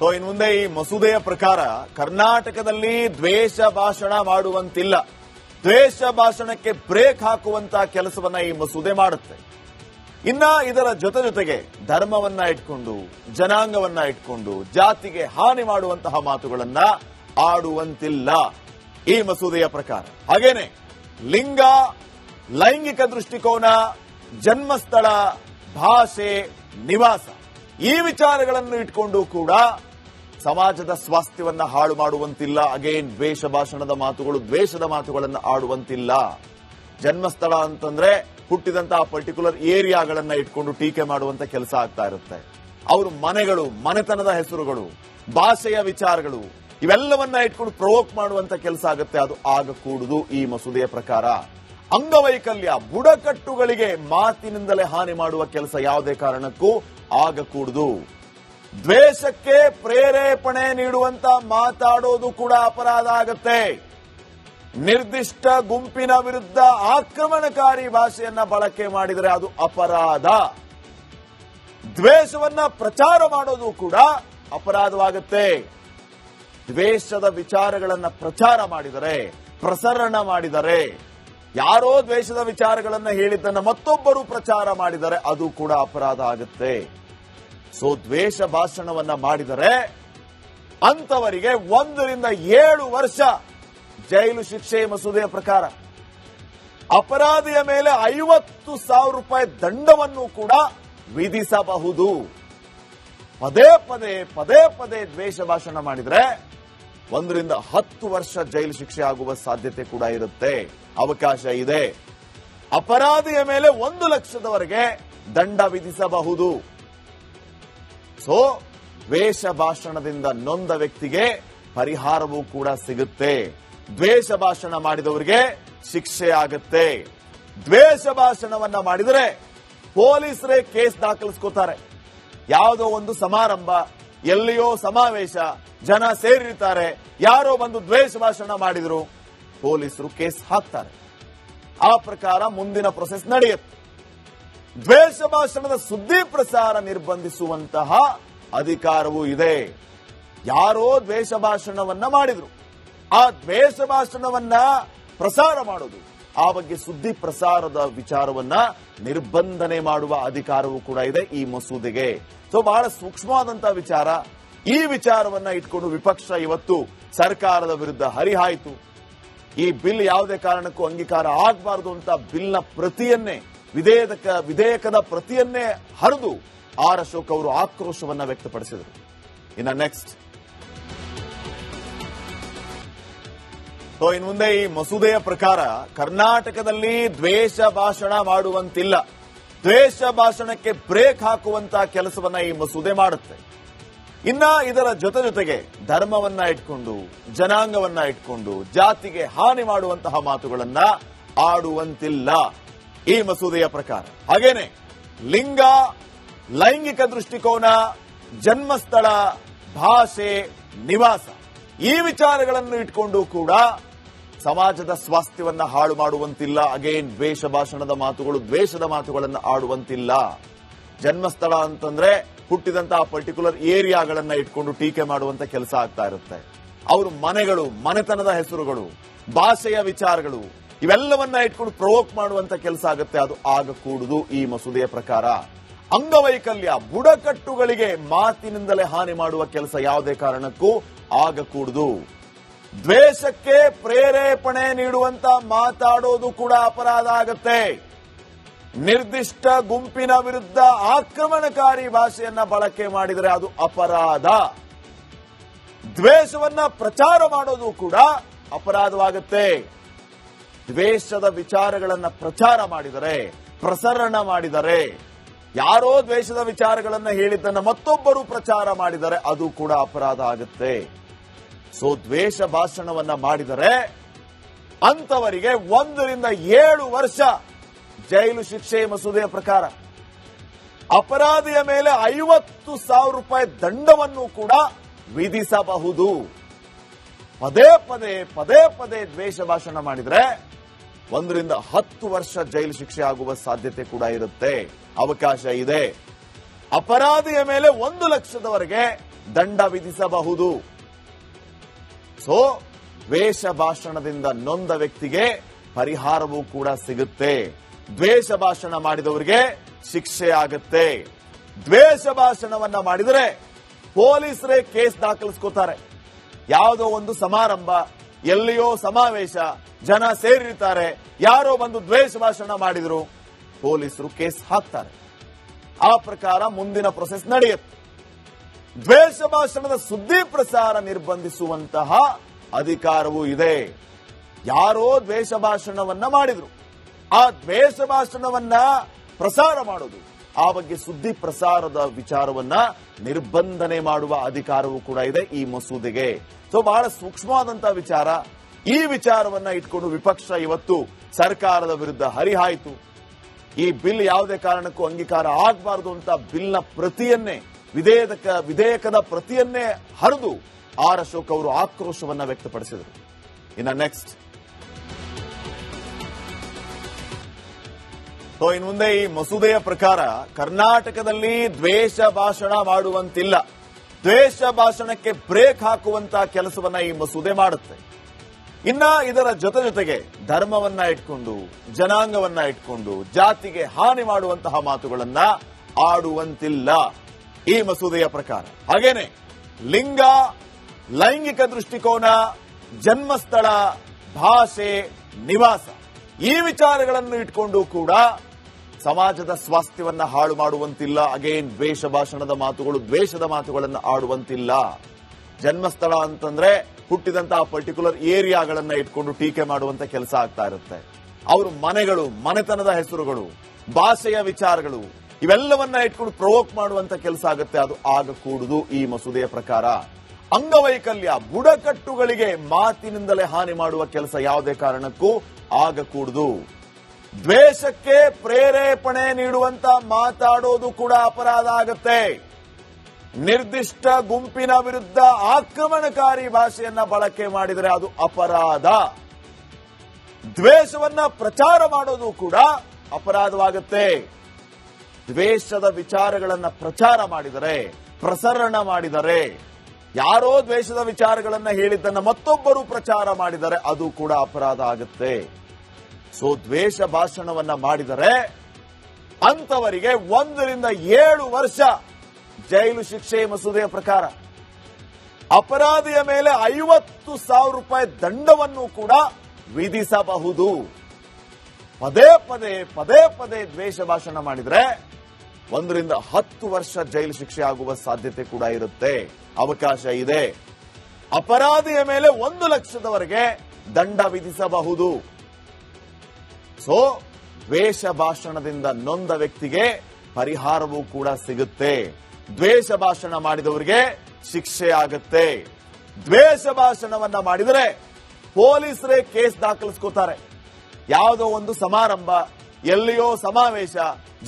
ಇನ್ನು ಮುಂದೆ ಈ ಮಸೂದೆಯ ಪ್ರಕಾರ ಕರ್ನಾಟಕದಲ್ಲಿ ದ್ವೇಷ ಭಾಷಣ ಮಾಡುವಂತಿಲ್ಲ. ದ್ವೇಷ ಭಾಷಣಕ್ಕೆ ಬ್ರೇಕ್ ಹಾಕುವಂತ ಕೆಲಸವನ್ನ ಈ ಮಸೂದೆ ಮಾಡುತ್ತೆ. ಇನ್ನ ಇದರ ಜೊತೆಗೆ ಧರ್ಮವನ್ನ ಇಟ್ಕೊಂಡು, ಜನಾಂಗವನ್ನ ಇಟ್ಕೊಂಡು, ಜಾತಿಗೆ ಹಾನಿ ಮಾಡುವಂತಹ ಮಾತುಗಳನ್ನ ಆಡುವಂತಿಲ್ಲ ಈ ಮಸೂದೆಯ ಪ್ರಕಾರ. ಹಾಗೇನೆ ಲಿಂಗ, ಲೈಂಗಿಕ ದೃಷ್ಟಿಕೋನ, ಜನ್ಮಸ್ಥಳ, ಭಾಷೆ, ನಿವಾಸ ಈ ವಿಚಾರಗಳನ್ನು ಇಟ್ಕೊಂಡು ಕೂಡ ಸಮಾಜದ ಸ್ವಾಸ್ಥ್ಯವನ್ನ ಹಾಳು ಮಾಡುವಂತಿಲ್ಲ. ಅಗೇನ್ ದ್ವೇಷ ಭಾಷಣದ ಮಾತುಗಳು, ದ್ವೇಷದ ಮಾತುಗಳನ್ನು ಆಡುವಂತಿಲ್ಲ. ಜನ್ಮಸ್ಥಳ ಅಂತಂದ್ರೆ ಹುಟ್ಟಿದಂತಹ ಪರ್ಟಿಕ್ಯುಲರ್ ಏರಿಯಾಗಳನ್ನ ಇಟ್ಕೊಂಡು ಟೀಕೆ ಮಾಡುವಂತ ಕೆಲಸ ಆಗ್ತಾ ಇರುತ್ತೆ. ಅವರು ಮನೆಗಳು, ಮನೆತನದ ಹೆಸರುಗಳು, ಭಾಷೆಯ ವಿಚಾರಗಳು ಇವೆಲ್ಲವನ್ನ ಇಟ್ಕೊಂಡು ಪ್ರವೋಕ್ ಮಾಡುವಂತ ಕೆಲಸ ಆಗುತ್ತೆ. ಅದು ಆಗಕೂಡುದು ಈ ಮಸೂದೆಯ ಪ್ರಕಾರ. ಅಂಗವೈಕಲ್ಯ, ಬುಡಕಟ್ಟುಗಳಿಗೆ ಮಾತಿನಿಂದಲೇ ಹಾನಿ ಮಾಡುವ ಕೆಲಸ ಯಾವುದೇ ಕಾರಣಕ್ಕೂ ಆಗಕೂಡುದು. ದ್ವೇಷಕ್ಕೆ ಪ್ರೇರೇಪಣೆ ನೀಡುವಂತ ಮಾತಾಡೋದು ಕೂಡ ಅಪರಾಧ ಆಗತ್ತೆ. ನಿರ್ದಿಷ್ಟ ಗುಂಪಿನ ವಿರುದ್ಧ ಆಕ್ರಮಣಕಾರಿ ಭಾಷೆಯನ್ನ ಬಳಕೆ ಮಾಡಿದರೆ ಅದು ಅಪರಾಧ. ದ್ವೇಷವನ್ನ ಪ್ರಚಾರ ಮಾಡೋದು ಕೂಡ ಅಪರಾಧವಾಗುತ್ತೆ. ದ್ವೇಷದ ವಿಚಾರಗಳನ್ನ ಪ್ರಚಾರ ಮಾಡಿದರೆ, ಪ್ರಸರಣ ಮಾಡಿದರೆ, ಯಾರೋ ದ್ವೇಷದ ವಿಚಾರಗಳನ್ನ ಹೇಳಿದ್ದನ್ನ ಮತ್ತೊಬ್ಬರು ಪ್ರಚಾರ ಮಾಡಿದರೆ ಅದು ಕೂಡ ಅಪರಾಧ ಆಗುತ್ತೆ. ಸೊ ದ್ವೇಷ ಭಾಷಣವನ್ನ ಮಾಡಿದರೆ ಅಂತವರಿಗೆ 1 ರಿಂದ 7 ವರ್ಷ ಜೈಲು ಶಿಕ್ಷೆ ಮಸೂದೆಯ ಪ್ರಕಾರ. ಅಪರಾಧಿಯ ಮೇಲೆ 50,000 ರೂಪಾಯಿ ದಂಡವನ್ನು ಕೂಡ ವಿಧಿಸಬಹುದು. ಪದೇ ಪದೇ ದ್ವೇಷ ಭಾಷಣ ಮಾಡಿದರೆ 1 ರಿಂದ 10 ವರ್ಷ ಜೈಲು ಶಿಕ್ಷೆ ಆಗುವ ಸಾಧ್ಯತೆ ಕೂಡ ಇರುತ್ತೆ, ಅವಕಾಶ ಇದೆ. ಅಪರಾಧಿಯ ಮೇಲೆ 1 ಲಕ್ಷದವರೆಗೆ ದಂಡ ವಿಧಿಸಬಹುದು. ಸೊ ದ್ವೇಷ ಭಾಷಣದಿಂದ ನೊಂದ ವ್ಯಕ್ತಿಗೆ ಪರಿಹಾರವೂ ಕೂಡ ಸಿಗುತ್ತೆ. ದ್ವೇಷ ಭಾಷಣ ಮಾಡಿದವರಿಗೆ ಶಿಕ್ಷೆ ಆಗುತ್ತೆ. ದ್ವೇಷ ಭಾಷಣವನ್ನ ಮಾಡಿದರೆ ಪೊಲೀಸರೇ ಕೇಸ್ ದಾಖಲಿಸ್ಕೋತಾರೆ. ಯಾವುದೋ ಒಂದು ಸಮಾರಂಭ, ಎಲ್ಲಿಯೋ ಸಮಾವೇಶ, ಜನ ಸೇರಿರ್ತಾರೆ, ಯಾರೋ ಬಂದು ದ್ವೇಷ ಭಾಷಣ ಮಾಡಿದ್ರು, ಪೊಲೀಸರು ಕೇಸ್ ಹಾಕ್ತಾರೆ. ಆ ಪ್ರಕಾರ ಮುಂದಿನ ಪ್ರೊಸೆಸ್ ನಡೆಯುತ್ತೆ. ದ್ವೇಷ ಭಾಷಣದ ಸುದ್ದಿ ಪ್ರಸಾರ ನಿರ್ಬಂಧಿಸುವಂತಹ ಅಧಿಕಾರವೂ ಇದೆ. ಯಾರೋ ದ್ವೇಷ ಭಾಷಣವನ್ನ ಮಾಡಿದ್ರು, ಆ ದ್ವೇಷ ಭಾಷಣವನ್ನ ಪ್ರಸಾರ ಮಾಡೋದು, ಆ ಬಗ್ಗೆ ಸುದ್ದಿ ಪ್ರಸಾರದ ವಿಚಾರವನ್ನ ನಿರ್ಬಂಧನೆ ಮಾಡುವ ಅಧಿಕಾರವೂ ಕೂಡ ಇದೆ ಈ ಮಸೂದೆಗೆ. ಸೊ ಬಹಳ ಸೂಕ್ಷ್ಮವಾದಂತಹ ವಿಚಾರ. ಈ ವಿಚಾರವನ್ನ ಇಟ್ಕೊಂಡು ವಿಪಕ್ಷ ಇವತ್ತು ಸರ್ಕಾರದ ವಿರುದ್ಧ ಹರಿಹಾಯಿತು. ಈ ಬಿಲ್ ಯಾವುದೇ ಕಾರಣಕ್ಕೂ ಅಂಗೀಕಾರ ಆಗಬಾರದು ಅಂತ ಬಿಲ್ನ ಪ್ರತಿಯನ್ನೇ, ವಿಧೇಯಕದ ಪ್ರತಿಯನ್ನೇ ಹರಿದು ಆರ್ ಅಶೋಕ್ ಅವರು ಆಕ್ರೋಶವನ್ನ ವ್ಯಕ್ತಪಡಿಸಿದರು. ಇನ್ನು ನೆಕ್ಸ್ಟ್, ಇನ್ನು ಮುಂದೆ ಈ ಮಸೂದೆಯ ಪ್ರಕಾರ ಕರ್ನಾಟಕದಲ್ಲಿ ದ್ವೇಷ ಭಾಷಣ ಮಾಡುವಂತಿಲ್ಲ. ದ್ವೇಷ ಭಾಷಣಕ್ಕೆ ಬ್ರೇಕ್ ಹಾಕುವಂತ ಕೆಲಸವನ್ನ ಈ ಮಸೂದೆ ಮಾಡುತ್ತೆ. ಇನ್ನ ಇದರ ಜೊತೆಗೆ ಧರ್ಮವನ್ನ ಇಟ್ಕೊಂಡು, ಜನಾಂಗವನ್ನ ಇಟ್ಕೊಂಡು, ಜಾತಿಗೆ ಹಾನಿ ಮಾಡುವಂತಹ ಮಾತುಗಳನ್ನ ಆಡುವಂತಿಲ್ಲ ಈ ಮಸೂದೆಯ ಪ್ರಕಾರ. ಹಾಗೇನೆ ಲಿಂಗ, ಲೈಂಗಿಕ ದೃಷ್ಟಿಕೋನ, ಜನ್ಮಸ್ಥಳ, ಭಾಷೆ, ನಿವಾಸ ಈ ವಿಚಾರಗಳನ್ನು ಇಟ್ಕೊಂಡು ಕೂಡ ಸಮಾಜದ ಸ್ವಾಸ್ಥ್ಯವನ್ನ ಹಾಳು ಮಾಡುವಂತಿಲ್ಲ. ಅಗೇನ್ ದ್ವೇಷ ಭಾಷಣದ ಮಾತುಗಳು, ದ್ವೇಷದ ಮಾತುಗಳನ್ನು ಆಡುವಂತಿಲ್ಲ. ಜನ್ಮಸ್ಥಳ ಅಂತಂದ್ರೆ ಹುಟ್ಟಿದಂತಹ ಪರ್ಟಿಕ್ಯುಲರ್ ಏರಿಯಾಗಳನ್ನ ಇಟ್ಕೊಂಡು ಟೀಕೆ ಮಾಡುವಂತ ಕೆಲಸ ಆಗ್ತಾ ಇರುತ್ತೆ. ಅವರು ಮನೆಗಳು, ಮನೆತನದ ಹೆಸರುಗಳು, ಭಾಷೆಯ ವಿಚಾರಗಳು ಇವೆಲ್ಲವನ್ನ ಇಟ್ಕೊಂಡು ಪ್ರವೋಕ್ ಮಾಡುವಂತ ಕೆಲಸ ಆಗುತ್ತೆ. ಅದು ಆಗಕೂಡುದು ಈ ಮಸೂದೆಯ ಪ್ರಕಾರ. ಅಂಗವೈಕಲ್ಯ, ಬುಡಕಟ್ಟುಗಳಿಗೆ ಮಾತಿನಿಂದಲೇ ಹಾನಿ ಮಾಡುವ ಕೆಲಸ ಯಾವುದೇ ಕಾರಣಕ್ಕೂ ಆಗಕೂಡುದು. ದ್ವೇಷಕ್ಕೆ ಪ್ರೇರೇಪಣೆ ನೀಡುವಂತ ಮಾತಾಡೋದು ಕೂಡ ಅಪರಾಧ ಆಗತ್ತೆ. ನಿರ್ದಿಷ್ಟ ಗುಂಪಿನ ವಿರುದ್ಧ ಆಕ್ರಮಣಕಾರಿ ಭಾಷೆಯನ್ನ ಬಳಕೆ ಮಾಡಿದರೆ ಅದು ಅಪರಾಧ. ದ್ವೇಷವನ್ನ ಪ್ರಚಾರ ಮಾಡೋದು ಕೂಡ ಅಪರಾಧವಾಗುತ್ತೆ. ದ್ವೇಷದ ವಿಚಾರಗಳನ್ನ ಪ್ರಚಾರ ಮಾಡಿದರೆ, ಪ್ರಸರಣ ಮಾಡಿದರೆ, ಯಾರೋ ದ್ವೇಷದ ವಿಚಾರಗಳನ್ನ ಹೇಳಿದ್ದನ್ನ ಮತ್ತೊಬ್ಬರು ಪ್ರಚಾರ ಮಾಡಿದರೆ ಅದು ಕೂಡ ಅಪರಾಧ ಆಗುತ್ತೆ. ಸೊ ದ್ವೇಷ ಭಾಷಣವನ್ನ ಮಾಡಿದರೆ ಅಂತವರಿಗೆ 1 ರಿಂದ 7 ವರ್ಷ ಜೈಲು ಶಿಕ್ಷೆ ಮಸೂದೆಯ ಪ್ರಕಾರ. ಅಪರಾಧಿಯ ಮೇಲೆ 50,000 ರೂಪಾಯಿ ದಂಡವನ್ನು ಕೂಡ ವಿಧಿಸಬಹುದು. ಪದೇ ಪದೇ ದ್ವೇಷ ಭಾಷಣ ಮಾಡಿದರೆ 1 ರಿಂದ 10 ವರ್ಷ ಜೈಲು ಶಿಕ್ಷೆ ಆಗುವ ಸಾಧ್ಯತೆ ಕೂಡ ಇರುತ್ತೆ, ಅವಕಾಶ ಇದೆ. ಅಪರಾಧಿಯ ಮೇಲೆ 1 ಲಕ್ಷದವರೆಗೆ ದಂಡ ವಿಧಿಸಬಹುದು. ಸೊ ದ್ವೇಷ ಭಾಷಣದಿಂದ ನೊಂದ ವ್ಯಕ್ತಿಗೆ ಪರಿಹಾರವೂ ಕೂಡ ಸಿಗುತ್ತೆ. ದ್ವೇಷ ಭಾಷಣ ಮಾಡಿದವರಿಗೆ ಶಿಕ್ಷೆ ಆಗುತ್ತೆ. ದ್ವೇಷ ಭಾಷಣವನ್ನ ಮಾಡಿದರೆ ಪೊಲೀಸರೇ ಕೇಸ್ ದಾಖಲಿಸ್ಕೋತಾರೆ. ಯಾವುದೋ ಒಂದು ಸಮಾರಂಭ, ಎಲ್ಲಿಯೋ ಸಮಾವೇಶ, ಜನ ಸೇರಿರ್ತಾರೆ, ಯಾರೋ ಬಂದು ದ್ವೇಷ ಭಾಷಣ ಮಾಡಿದ್ರು, ಪೊಲೀಸರು ಕೇಸ್ ಹಾಕ್ತಾರೆ. ಆ ಪ್ರಕಾರ ಮುಂದಿನ ಪ್ರೊಸೆಸ್ ನಡೆಯುತ್ತೆ. ದ್ವೇಷ ಭಾಷಣದ ಸುದ್ದಿ ಪ್ರಸಾರ ನಿರ್ಬಂಧಿಸುವಂತಹ ಅಧಿಕಾರವೂ ಇದೆ. ಯಾರೋ ದ್ವೇಷ ಭಾಷಣವನ್ನ ಮಾಡಿದ್ರು, ಆ ದ್ವೇಷ ಭಾಷಣವನ್ನ ಪ್ರಸಾರ ಮಾಡೋದು, ಆ ಬಗ್ಗೆ ಸುದ್ದಿ ಪ್ರಸಾರದ ವಿಚಾರವನ್ನ ನಿರ್ಬಂಧನೆ ಮಾಡುವ ಅಧಿಕಾರವೂ ಕೂಡ ಇದೆ ಈ ಮಸೂದೆಗೆ. ಸೊ ಬಹಳ ಸೂಕ್ಷ್ಮವಾದಂತಹ ವಿಚಾರ. ಈ ವಿಚಾರವನ್ನ ಇಟ್ಕೊಂಡು ವಿಪಕ್ಷ ಇವತ್ತು ಸರ್ಕಾರದ ವಿರುದ್ಧ ಹರಿಹಾಯಿತು. ಈ ಬಿಲ್ ಯಾವುದೇ ಕಾರಣಕ್ಕೂ ಅಂಗೀಕಾರ ಆಗಬಾರದು ಅಂತ ಬಿಲ್ನ ಪ್ರತಿಯನ್ನೇ, ವಿಧೇಯಕದ ಪ್ರತಿಯನ್ನೇ ಹರಿದು ಆರ್ ಅಶೋಕ್ ಅವರು ಆಕ್ರೋಶವನ್ನ ವ್ಯಕ್ತಪಡಿಸಿದರು. ಇನ್ನು ನೆಕ್ಸ್ಟ್, ಸೊ ಇನ್ನು ಮುಂದೆ ಈ ಮಸೂದೆಯ ಪ್ರಕಾರ ಕರ್ನಾಟಕದಲ್ಲಿ ದ್ವೇಷ ಭಾಷಣ ಮಾಡುವಂತಿಲ್ಲ. ದ್ವೇಷ ಭಾಷಣಕ್ಕೆ ಬ್ರೇಕ್ ಹಾಕುವಂತಹ ಕೆಲಸವನ್ನ ಈ ಮಸೂದೆ ಮಾಡುತ್ತೆ. ಇನ್ನ ಇದರ ಜೊತೆಗೆ ಧರ್ಮವನ್ನ ಇಟ್ಕೊಂಡು, ಜನಾಂಗವನ್ನ ಇಟ್ಕೊಂಡು, ಜಾತಿಗೆ ಹಾನಿ ಮಾಡುವಂತಹ ಮಾತುಗಳನ್ನ ಆಡುವಂತಿಲ್ಲ ಈ ಮಸೂದೆಯ ಪ್ರಕಾರ. ಹಾಗೇನೆ ಲಿಂಗ, ಲೈಂಗಿಕ ದೃಷ್ಟಿಕೋನ, ಜನ್ಮಸ್ಥಳ, ಭಾಷೆ, ನಿವಾಸ ಈ ವಿಚಾರಗಳನ್ನು ಇಟ್ಕೊಂಡು ಕೂಡ ಸಮಾಜದ ಸ್ವಾಸ್ಥ್ಯವನ್ನ ಹಾಳು ಮಾಡುವಂತಿಲ್ಲ. ಅಗೇನ್ ದ್ವೇಷ ಭಾಷಣದ ಮಾತುಗಳು, ದ್ವೇಷದ ಮಾತುಗಳನ್ನು ಆಡುವಂತಿಲ್ಲ. ಜನ್ಮಸ್ಥಳ ಅಂತಂದ್ರೆ ಹುಟ್ಟಿದಂತಹ ಪರ್ಟಿಕ್ಯುಲರ್ ಏರಿಯಾಗಳನ್ನ ಇಟ್ಕೊಂಡು ಟೀಕೆ ಮಾಡುವಂತ ಕೆಲಸ ಆಗ್ತಾ ಇರುತ್ತೆ. ಅವರು ಮನೆಗಳು, ಮನೆತನದ ಹೆಸರುಗಳು, ಭಾಷೆಯ ವಿಚಾರಗಳು ಇವೆಲ್ಲವನ್ನ ಇಟ್ಕೊಂಡು ಪ್ರವೋಕ್ ಮಾಡುವಂತ ಕೆಲಸ ಆಗುತ್ತೆ. ಅದು ಆಗಕೂಡುದು ಈ ಮಸೂದೆಯ ಪ್ರಕಾರ. ಅಂಗವೈಕಲ್ಯ, ಬುಡಕಟ್ಟುಗಳಿಗೆ ಮಾತಿನಿಂದಲೇ ಹಾನಿ ಮಾಡುವ ಕೆಲಸ ಯಾವುದೇ ಕಾರಣಕ್ಕೂ ಆಗಕೂಡುದು. ದ್ವೇಷಕ್ಕೆ ಪ್ರೇರೇಪಣೆ ನೀಡುವಂತ ಮಾತಾಡೋದು ಕೂಡ ಅಪರಾಧ ಆಗುತ್ತೆ. ನಿರ್ದಿಷ್ಟ ಗುಂಪಿನ ವಿರುದ್ಧ ಆಕ್ರಮಣಕಾರಿ ಭಾಷೆಯನ್ನ ಬಳಕೆ ಮಾಡಿದರೆ ಅದು ಅಪರಾಧ. ದ್ವೇಷವನ್ನ ಪ್ರಚಾರ ಮಾಡೋದು ಕೂಡ ಅಪರಾಧವಾಗುತ್ತೆ. ದ್ವೇಷದ ವಿಚಾರಗಳನ್ನ ಪ್ರಚಾರ ಮಾಡಿದರೆ, ಪ್ರಸರಣ ಮಾಡಿದರೆ, ಯಾರೋ ದ್ವೇಷದ ವಿಚಾರಗಳನ್ನ ಹೇಳಿದ್ದನ್ನ ಮತ್ತೊಬ್ಬರು ಪ್ರಚಾರ ಮಾಡಿದರೆ ಅದು ಕೂಡ ಅಪರಾಧ ಆಗುತ್ತೆ. ಸೊ ದ್ವೇಷ ಭಾಷಣವನ್ನ ಮಾಡಿದರೆ ಅಂತವರಿಗೆ 1 ರಿಂದ 7 ವರ್ಷ ಜೈಲು ಶಿಕ್ಷೆ ಮಸೂದೆಯ ಪ್ರಕಾರ. ಅಪರಾಧಿಯ ಮೇಲೆ 50,000 ರೂಪಾಯಿ ದಂಡವನ್ನು ಕೂಡ ವಿಧಿಸಬಹುದು. ಪದೇ ಪದೇ ದ್ವೇಷ ಭಾಷಣ ಮಾಡಿದರೆ 1 ರಿಂದ 10 ವರ್ಷ ಜೈಲು ಶಿಕ್ಷೆ ಆಗುವ ಸಾಧ್ಯತೆ ಕೂಡ ಇರುತ್ತೆ, ಅವಕಾಶ ಇದೆ. ಅಪರಾಧಿಯ ಮೇಲೆ 1 ಲಕ್ಷದವರೆಗೆ ದಂಡ ವಿಧಿಸಬಹುದು. ಸೊ ದ್ವೇಷ ಭಾಷಣದಿಂದ ನೊಂದ ವ್ಯಕ್ತಿಗೆ ಪರಿಹಾರವೂ ಕೂಡ ಸಿಗುತ್ತೆ. ದ್ವೇಷ ಭಾಷಣ ಮಾಡಿದವರಿಗೆ ಶಿಕ್ಷೆ ಆಗುತ್ತೆ. ದ್ವೇಷ ಭಾಷಣವನ್ನ ಮಾಡಿದರೆ ಪೊಲೀಸರೇ ಕೇಸ್ ದಾಖಲಿಸ್ಕೋತಾರೆ. ಯಾವುದೋ ಒಂದು ಸಮಾರಂಭ, ಎಲ್ಲಿಯೋ ಸಮಾವೇಶ,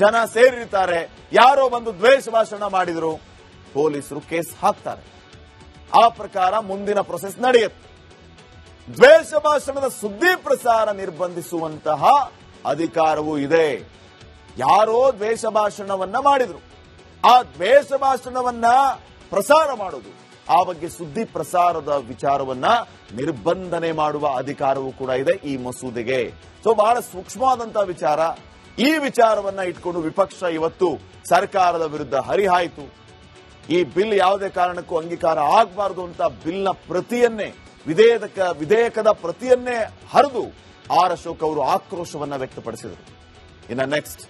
ಜನ ಸೇರಿರ್ತಾರೆ, ಯಾರೋ ಬಂದು ದ್ವೇಷ ಭಾಷಣ ಮಾಡಿದ್ರು, ಪೊಲೀಸರು ಕೇಸ್ ಹಾಕ್ತಾರೆ. ಆ ಪ್ರಕಾರ ಮುಂದಿನ ಪ್ರೊಸೆಸ್ ನಡೆಯುತ್ತೆ. ದ್ವೇಷ ಭಾಷಣದ ಸುದ್ದಿ ಪ್ರಸಾರ ನಿರ್ಬಂಧಿಸುವಂತಹ ಅಧಿಕಾರವೂ ಇದೆ. ಯಾರೋ ದ್ವೇಷ ಭಾಷಣವನ್ನ ಮಾಡಿದ್ರು, ಆ ದ್ವೇಷ ಭಾಷಣವನ್ನ ಪ್ರಸಾರ ಮಾಡೋದು, ಆ ಬಗ್ಗೆ ಸುದ್ದಿ ಪ್ರಸಾರದ ವಿಚಾರವನ್ನ ನಿರ್ಬಂಧನೆ ಮಾಡುವ ಅಧಿಕಾರವೂ ಕೂಡ ಇದೆ ಈ ಮಸೂದೆಗೆ. ಸೊ ಬಹಳ ಸೂಕ್ಷ್ಮವಾದಂತಹ ವಿಚಾರ. ಈ ವಿಚಾರವನ್ನ ಇಟ್ಕೊಂಡು ವಿಪಕ್ಷ ಇವತ್ತು ಸರ್ಕಾರದ ವಿರುದ್ಧ ಹರಿಹಾಯಿತು. ಈ ಬಿಲ್ ಯಾವುದೇ ಕಾರಣಕ್ಕೂ ಅಂಗೀಕಾರ ಆಗಬಾರದು ಅಂತ ಬಿಲ್ನ ಪ್ರತಿಯನ್ನೇ, ವಿಧೇಯಕದ ಪ್ರತಿಯನ್ನೇ ಹರಿದು ಆರ್ ಅಶೋಕ್ ಅವರು ಆಕ್ರೋಶವನ್ನ ವ್ಯಕ್ತಪಡಿಸಿದರು. ಇನ್ನು ನೆಕ್ಸ್ಟ್,